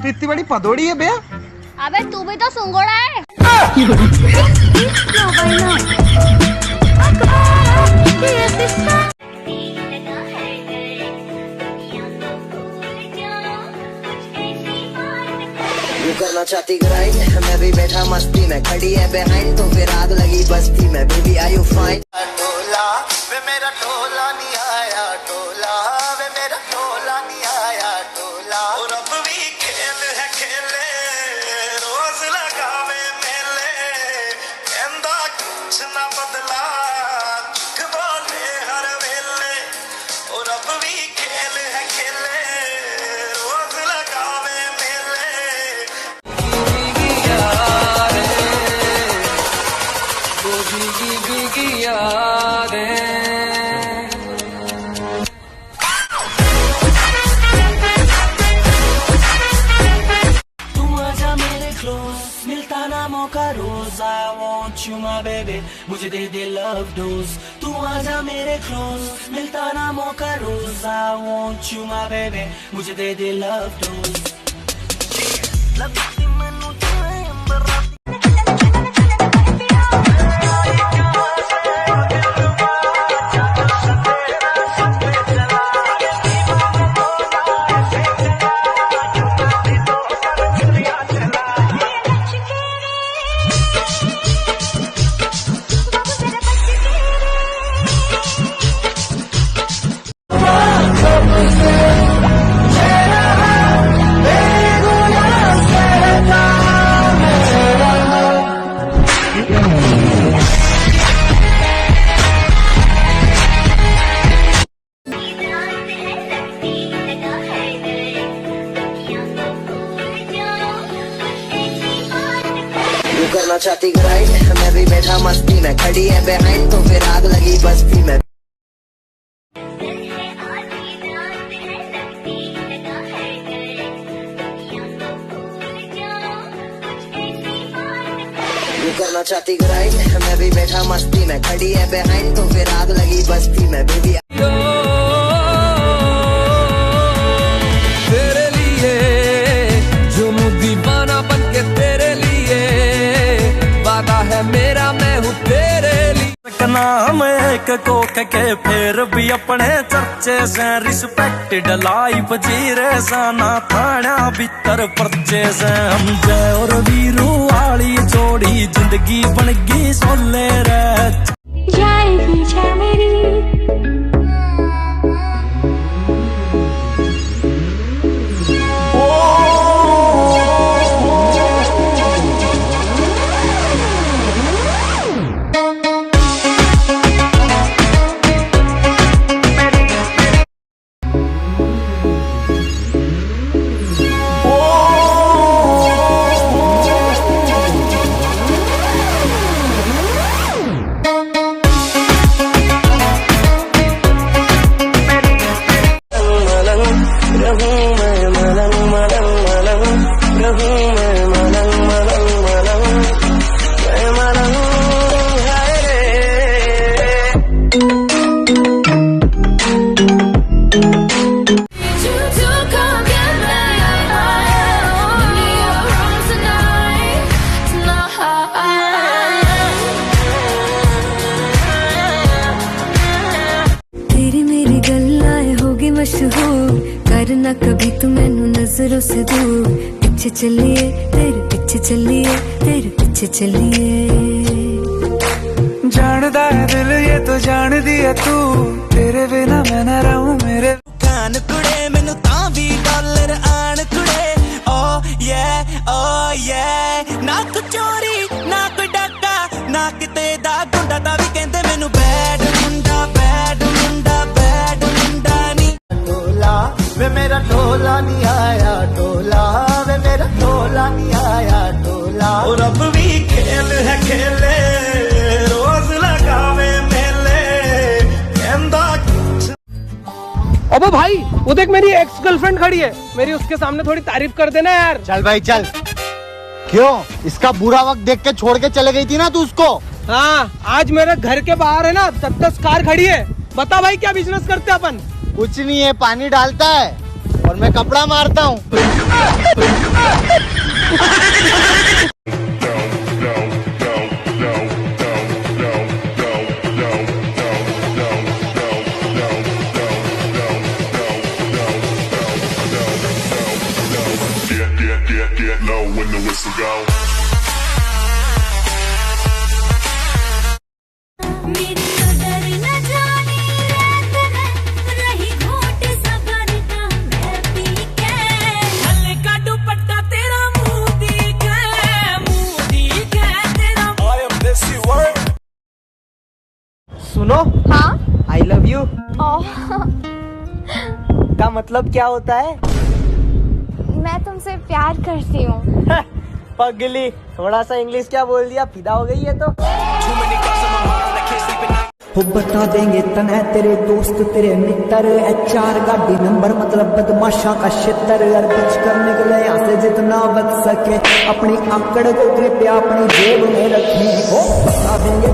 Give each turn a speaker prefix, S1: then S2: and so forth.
S1: तो इतनी बड़ी पदोड़ी है बे।
S2: अबे तू भी तो सुंगोड़ा है।
S3: तू करना चाहती ग्राइंड, मैं भी बैठा मस्ती में, खड़ी है बिहाइंड तो फिर आग लगी बस्ती में। Baby are you fine? टोला वे मेरा टोला नहीं आया, टोला वे मेरा टोला नहीं आया, टोला। और अब भी खेल है खेले, रोज लगावे मेले, कहंदा कुछ ना बदला, झूठ बोले हर वेले। और अब भी खेल है खेले, रोज लगावे मेले। मिलता ना मौका रोज, I want you my baby, मुझे दे दे love dose। तू आजा मेरे close, मिलता ना मौका रोज, I want you my baby, मुझे दे दे love dose। करना चाहती ग्राइंड, मैं भी बैठा मस्ती में, खड़ी है बिहाइंड तो फिर आग लगी बस्ती में। करना चाहती ग्राइंड, मैं भी बैठा मस्ती में, खड़ी है बिहाइंड तो फिर आग लगी बस्ती में। बेबी
S4: तेरे लिए जो दीवाना बन के तेरे लिए, वादा है मेरा मैं हूँ तेरे लिए।
S5: नाम एक को के फिर भी अपने चर्चे से, रिस्पेक्टेड लाइफ जी रे साना, थाना भीतर पर्चे से। हम जय और वीरू वाली जोड़ी, जिंदगी बन गई सोले रे।
S2: जाएगी जय मेरी
S6: मशहूर करना कभी तू मैनू नजरों से दूर। पीछे चलिए तेरे पीछे चलिए तेरे पीछे चलिए।
S5: जानदा है दिल ये तो जान दिया तू, तेरे बिना मैं न रहूं मेरे। कान कुड़े मैनू तां भी डॉलर आन कुड़े। ओ ये ना कोई चोरी ना कोई डाका ना किते दा गुंडा दा भी कहंदे मैनू बैड मुंडा बैड मुंडा बैड मुंडा नी। टोला वे मेरा टोला नहीं आया, टोला वे मेरा टोला नहीं आया, टोला। और अब भी खेल है खेले, रोज लगावे मेले, कहंदा
S1: अबे भाई वो देख मेरी एक्स गर्लफ्रेंड खड़ी है, मेरी उसके सामने थोड़ी तारीफ कर देना यार।
S7: चल भाई चल। क्यों इसका बुरा वक्त देख के छोड़ के चले गई थी ना तू उसको?
S1: हाँ आज मेरे घर के बाहर है ना 10 कार खड़ी है। बता भाई क्या बिजनेस करते अपन?
S7: कुछ नहीं है, पानी डालता है और मैं कपड़ा मारता हूँ।
S8: Get low when the whistle go.
S2: मेरी तो डर न जानी रात है रही घोट सबर का मैं पी के
S5: हल्का दुपट्टा तेरा मोदी के तेरा I am Desi World।
S9: सुनो,
S2: हाँ
S9: आई लव यू
S2: ओह
S9: का मतलब क्या होता है?
S2: मैं तुमसे प्यार करती हूँ।
S9: पगली, थोड़ा सा इंग्लिश क्या बोल दिया, फिदा हो गई है तो।
S10: हो बता देंगे तने तेरे दोस्त तेरे मित्र, HR गाड़ी नंबर मतलब बदमाशा का क्षेत्र। अर्ज करने के लिए यहाँ से जितना बच सके अपनी आंकड़ को कृपया अपनी जेब में रखें। हो बता देंगे